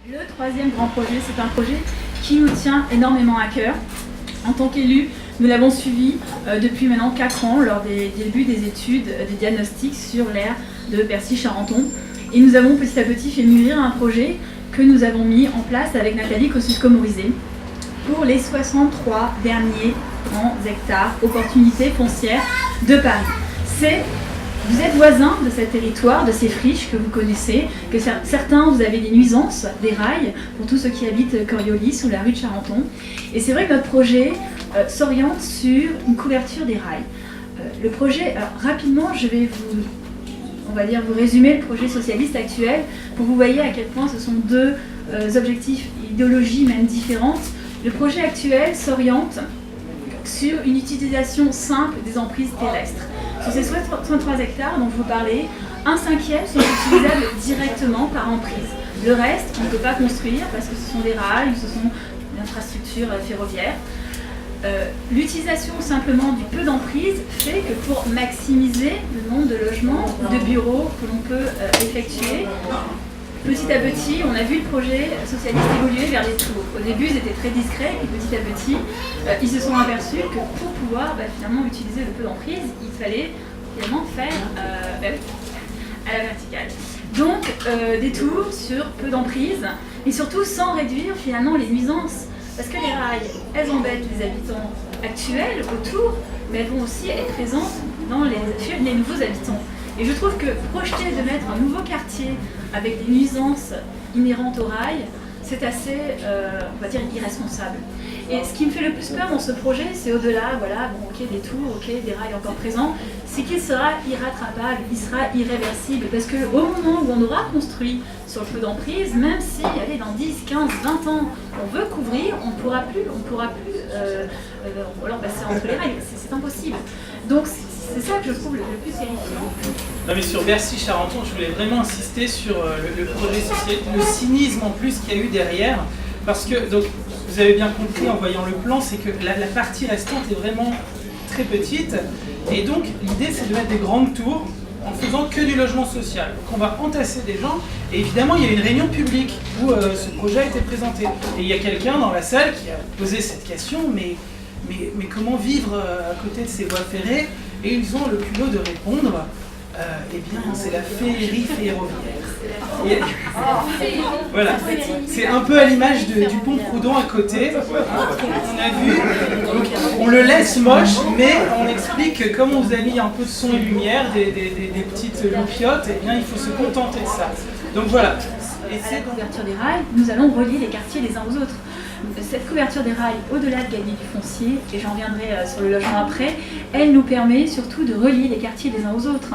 Le troisième grand projet, c'est un projet qui nous tient énormément à cœur. En tant qu'élus, nous l'avons suivi depuis maintenant 4 ans lors des débuts des études, des diagnostics sur l'aire de Bercy-Charenton. Et nous avons petit à petit fait mûrir un projet que nous avons mis en place avec Nathalie Kosciusko-Morizet pour les 63 derniers grands hectares opportunités foncières de Paris. Vous êtes voisins de ce territoire, de ces friches que vous connaissez, que certains, vous avez des nuisances, des rails, pour tous ceux qui habitent Coriolis ou la rue de Charenton. Et c'est vrai que notre projet s'oriente sur une couverture des rails. Le projet, alors, rapidement, je vais vous résumer le projet socialiste actuel pour que vous voyez à quel point ce sont deux objectifs, idéologies même différentes. Le projet actuel s'oriente sur une utilisation simple des emprises terrestres. Sur ces 63 hectares dont je vous parlais, 1/5 sont utilisables directement par emprise. Le reste, on ne peut pas construire parce que ce sont des rails, ce sont des infrastructures ferroviaires. L'utilisation simplement du peu d'emprise fait que pour maximiser le nombre de logements, de bureaux que l'on peut effectuer, petit à petit, on a vu le projet socialiste évoluer vers les tours. Au début, ils étaient très discrets, et petit à petit, ils se sont aperçus que pour pouvoir finalement utiliser le peu d'emprise, il fallait finalement faire à la verticale. Donc, des tours sur peu d'emprise, et surtout sans réduire finalement les nuisances. Parce que les rails, elles embêtent les habitants actuels autour, mais elles vont aussi être présentes dans les nouveaux habitants. Et je trouve que projeter de mettre un nouveau quartier avec des nuisances inhérentes au rail, c'est assez, on va dire, irresponsable. Et ce qui me fait le plus peur dans ce projet, c'est au-delà, des tours, des rails encore présents, c'est qu'il sera irrattrapable, il sera irréversible. Parce qu'au moment où on aura construit sur le peu d'emprise, même si, dans 10, 15, 20 ans, on veut couvrir, on ne pourra plus alors passer entre les rails, c'est impossible. Donc c'est ça que je trouve le plus terrifiant. Non mais sur Bercy-Charenton, je voulais vraiment insister sur le projet social, le cynisme en plus qu'il y a eu derrière, parce que, donc, vous avez bien compris en voyant le plan, c'est que la partie restante est vraiment très petite, et donc l'idée c'est de mettre des grandes tours en faisant que du logement social. Donc on va entasser des gens, et évidemment il y a une réunion publique où ce projet a été présenté. Et il y a quelqu'un dans la salle qui a posé cette question, mais comment vivre à côté de ces voies ferrées? Et ils ont le culot de répondre, eh bien c'est la féerie ferroviaire. Voilà, c'est un peu à l'image du pont Proudhon à côté. On a vu, donc, on le laisse moche, mais on explique que comme on vous a mis un peu de son et lumière, des petites loupiottes, eh bien il faut se contenter de ça. Donc voilà. Et à la couverture des rails, nous allons relier les quartiers les uns aux autres. Cette couverture des rails, au-delà de gagner du foncier, et j'en reviendrai sur le logement après, elle nous permet surtout de relier les quartiers les uns aux autres.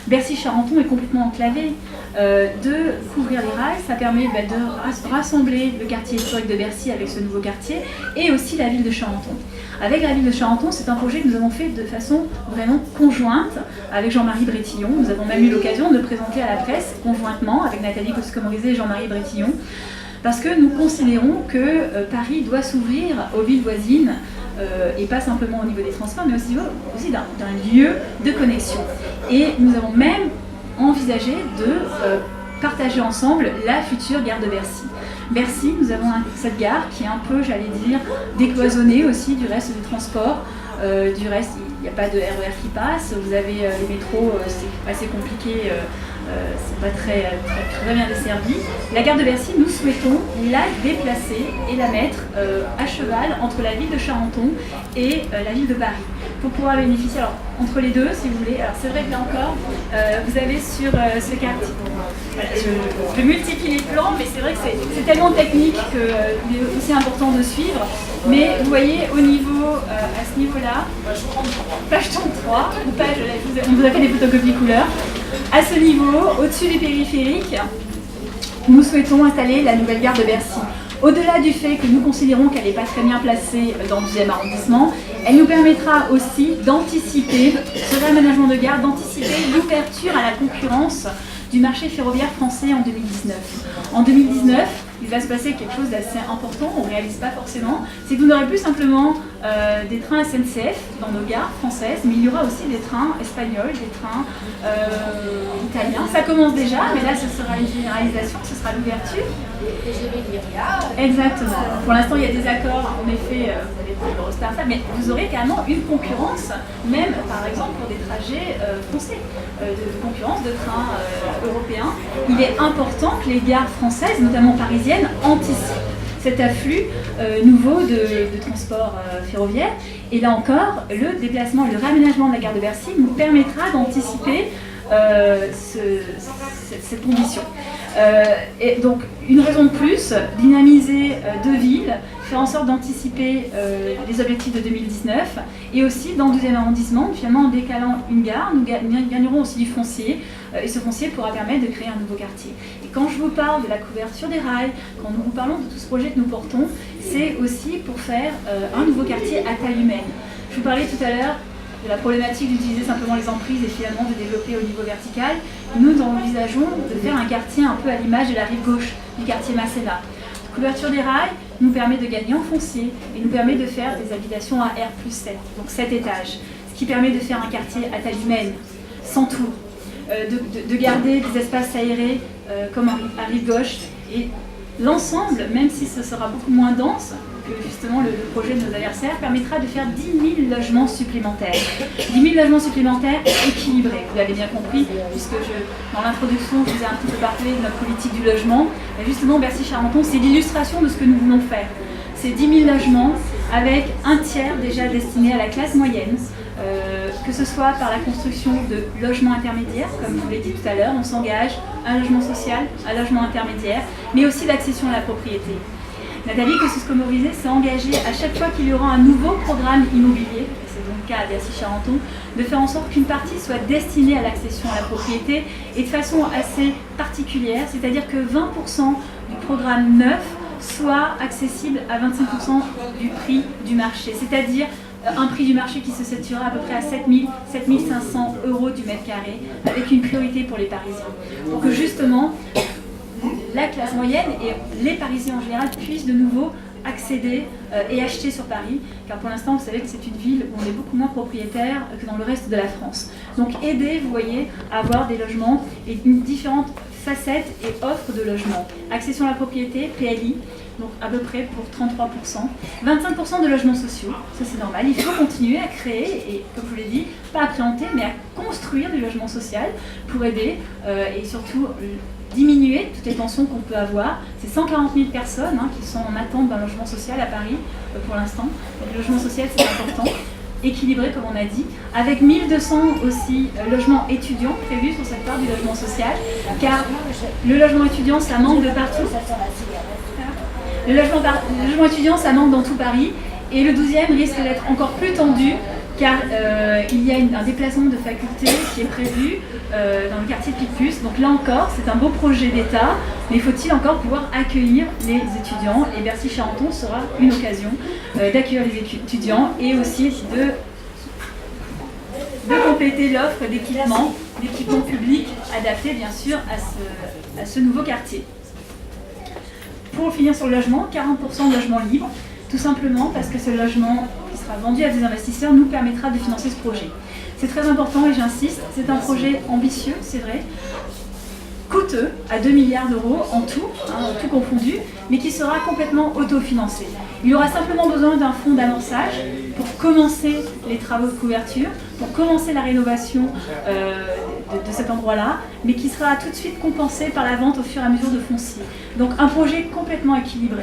Bercy-Charenton est complètement enclavé. De couvrir les rails, ça permet de rassembler le quartier historique de Bercy avec ce nouveau quartier, et aussi la ville de Charenton. Avec la ville de Charenton, c'est un projet que nous avons fait de façon vraiment conjointe avec Jean-Marie Brétillon. Nous avons même eu l'occasion de le présenter à la presse conjointement avec Nathalie Kosciusko-Morizet et Jean-Marie Brétillon. Parce que nous considérons que Paris doit s'ouvrir aux villes voisines, et pas simplement au niveau des transports, mais aussi d'un lieu de connexion. Et nous avons même envisagé de partager ensemble la future gare de Bercy. Bercy, nous avons cette gare qui est un peu, j'allais dire, décloisonnée aussi du reste du transport. Du reste, il n'y a pas de RER qui passe, vous avez les métros, c'est assez compliqué. C'est pas très bien desservi. La gare de Bercy, nous souhaitons la déplacer et la mettre à cheval entre la ville de Charenton et la ville de Paris pour pouvoir bénéficier, alors entre les deux si vous voulez. Alors c'est vrai que là encore, vous avez sur ce quartier, voilà, je multiplie les plans, mais c'est vrai que c'est tellement technique qu'il est aussi important de suivre. Mais vous voyez au niveau, à ce niveau-là, page 33, ou page, on vous a fait des photocopies couleurs. À ce niveau, au-dessus du périphérique, nous souhaitons installer la nouvelle gare de Bercy. Au-delà du fait que nous considérons qu'elle n'est pas très bien placée dans le 12e arrondissement, elle nous permettra aussi d'anticiper, ce réaménagement de gare, d'anticiper l'ouverture à la concurrence du marché ferroviaire français en 2019. En 2019, il va se passer quelque chose d'assez important, on ne réalise pas forcément, c'est que vous n'aurez plus simplement des trains SNCF dans nos gares françaises, mais il y aura aussi des trains espagnols, des trains italiens. Ça commence déjà, mais là ce sera une généralisation, ce sera l'ouverture. Exactement. Pour l'instant, il y a des accords, en effet, vous avez pour l'Eurostar, mais vous aurez carrément une concurrence, même par exemple pour des trajets français, de concurrence de trains européens. Il est important que les gares françaises, notamment parisiennes, anticipent cet afflux nouveau de transport ferroviaire. Et là encore, le déplacement et le réaménagement de la gare de Bercy nous permettra d'anticiper cette condition. Et donc, une raison de plus, dynamiser deux villes, faire en sorte d'anticiper les objectifs de 2019, et aussi dans le 12e arrondissement, finalement en décalant une gare, nous gagnerons aussi du foncier, et ce foncier pourra permettre de créer un nouveau quartier. Et quand je vous parle de la couverture des rails, quand nous vous parlons de tout ce projet que nous portons, c'est aussi pour faire un nouveau quartier à taille humaine. Je vous parlais tout à l'heure de la problématique d'utiliser simplement les emprises et finalement de développer au niveau vertical. Nous envisageons de faire un quartier un peu à l'image de la rive gauche du quartier Masséna. La couverture des rails nous permet de gagner en foncier et nous permet de faire des habitations à R+7, donc 7 étages, ce qui permet de faire un quartier à taille humaine, sans tour, de garder des espaces aérés comme à rive gauche, et l'ensemble, même si ce sera beaucoup moins dense que justement le projet de nos adversaires, permettra de faire 10 000 logements supplémentaires. 10 000 logements supplémentaires équilibrés, vous l'avez bien compris, puisque dans l'introduction, je vous ai un petit peu parlé de notre politique du logement. Et justement, Bercy-Charenton, c'est l'illustration de ce que nous voulons faire. C'est 10 000 logements avec un tiers déjà destiné à la classe moyenne, que ce soit par la construction de logements intermédiaires, comme je vous l'ai dit tout à l'heure, on s'engage à un logement social, un logement intermédiaire, mais aussi l'accession à la propriété. Nathalie Kosciusko-Morizet s'est engagée à chaque fois qu'il y aura un nouveau programme immobilier, c'est donc le cas à Bercy-Charenton, de faire en sorte qu'une partie soit destinée à l'accession à la propriété et de façon assez particulière, c'est-à-dire que 20% du programme neuf soit accessible à 25% du prix du marché, c'est-à-dire un prix du marché qui se situera à peu près à 7 500 € du mètre carré, avec une priorité pour les Parisiens. Pour que justement la classe moyenne et les Parisiens en général puissent de nouveau accéder et acheter sur Paris, car pour l'instant vous savez que c'est une ville où on est beaucoup moins propriétaire que dans le reste de la France. Donc aider, vous voyez, à avoir des logements et différentes facettes et offres de logements. Accession à la propriété, PLI, donc à peu près pour 33%. 25% de logements sociaux, ça c'est normal. Il faut continuer à créer, et comme je vous l'ai dit, pas à préempter, mais à construire du logement social pour aider et surtout diminuer toutes les tensions qu'on peut avoir. C'est 140 000 personnes qui sont en attente d'un logement social à Paris pour l'instant. Donc le logement social c'est important, équilibré comme on a dit, avec 1200 aussi logements étudiants prévus sur cette part du logement social, car le logement étudiant ça manque de partout. Le logement étudiant ça manque dans tout Paris, et le 12e risque d'être encore plus tendu, car il y a un déplacement de faculté qui est prévu dans le quartier de Picpus. Donc là encore, c'est un beau projet d'État, mais faut-il encore pouvoir accueillir les étudiants, et Bercy-Charenton sera une occasion d'accueillir les étudiants et aussi de compléter l'offre d'équipements publics adaptés bien sûr à ce nouveau quartier. Pour finir sur le logement, 40% de logements libres, tout simplement parce que ce logement qui sera vendu à des investisseurs nous permettra de financer ce projet. C'est très important et j'insiste, c'est un projet ambitieux, c'est vrai, coûteux, à 2 milliards d'euros en tout, tout confondu, mais qui sera complètement autofinancé. Il y aura simplement besoin d'un fonds d'amorçage pour commencer les travaux de couverture, pour commencer la rénovation de cet endroit-là, mais qui sera tout de suite compensé par la vente au fur et à mesure de foncier. Donc un projet complètement équilibré.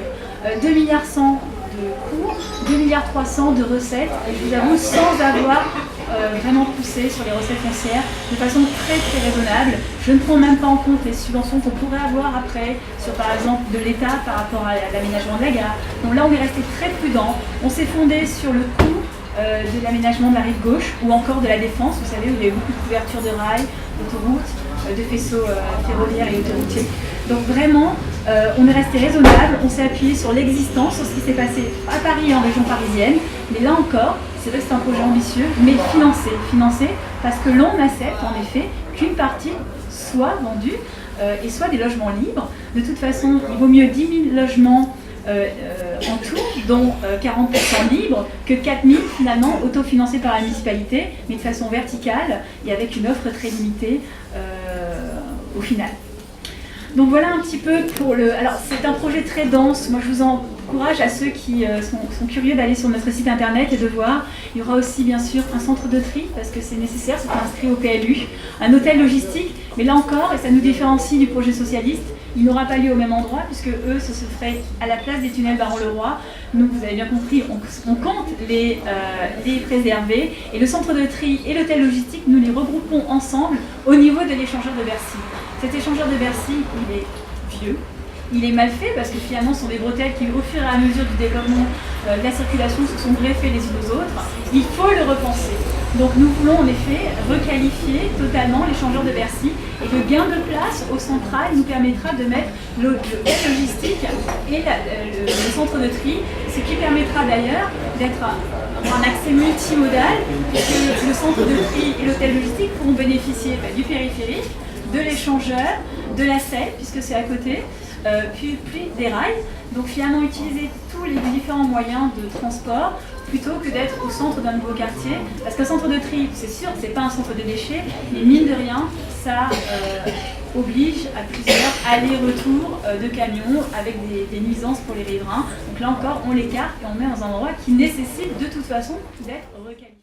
2 milliards 100 de coûts, 2 milliards 300 de recettes, et je vous avoue, sans avoir vraiment poussé sur les recettes foncières de façon très raisonnable. Je ne prends même pas en compte les subventions qu'on pourrait avoir après sur par exemple de l'État par rapport à l'aménagement de la gare. Donc là on est resté très prudent, on s'est fondé sur le coût de l'aménagement de la rive gauche ou encore de la Défense, vous savez où il y a eu beaucoup de couverture de rails, d'autoroutes, de faisceaux ferroviaires et autoroutiers. Donc vraiment, on est resté raisonnable, on s'est appuyé sur l'existence, sur ce qui s'est passé à Paris et en région parisienne, mais là encore, c'est vrai que c'est un projet ambitieux, mais financé parce que l'on accepte en effet qu'une partie soit vendue et soit des logements libres. De toute façon, il vaut mieux 10 000 logements en tout, dont 40% libres, que 4000 finalement autofinancés par la municipalité, mais de façon verticale et avec une offre très limitée au final. Donc voilà un petit peu pour le... Alors c'est un projet très dense, moi je vous encourage à ceux qui sont curieux d'aller sur notre site internet et de voir. Il y aura aussi bien sûr un centre de tri, parce que c'est nécessaire, c'est inscrit au PLU, un hôtel logistique, mais là encore, et ça nous différencie du projet socialiste, il n'aura pas lieu au même endroit, puisque eux, ce se ferait à la place des tunnels Baron-le-Roi. Nous, vous avez bien compris, on compte les préserver, et le centre de tri et l'hôtel logistique, nous les regroupons ensemble au niveau de l'échangeur de Bercy. Cet échangeur de Bercy, il est vieux, il est mal fait parce que finalement ce sont des bretelles qui, au fur et à mesure du développement de la circulation, se sont greffées les unes aux autres. Il faut le repenser. Donc nous voulons en effet requalifier totalement l'échangeur de Bercy, et le gain de place au central nous permettra de mettre le logistique et le centre de tri, ce qui permettra d'ailleurs d'avoir un accès multimodal, puisque le centre de tri et l'hôtel logistique pourront bénéficier du périphérique, de l'échangeur, de la selle, puisque c'est à côté, puis des rails. Donc finalement utiliser tous les différents moyens de transport plutôt que d'être au centre d'un nouveau quartier. Parce qu'un centre de tri, c'est sûr, c'est pas un centre de déchets, mais mine de rien, ça oblige à plusieurs allers-retours de camions avec des nuisances pour les riverains. Donc là encore, on l'écarte et on met dans un endroit qui nécessite de toute façon d'être requalifié.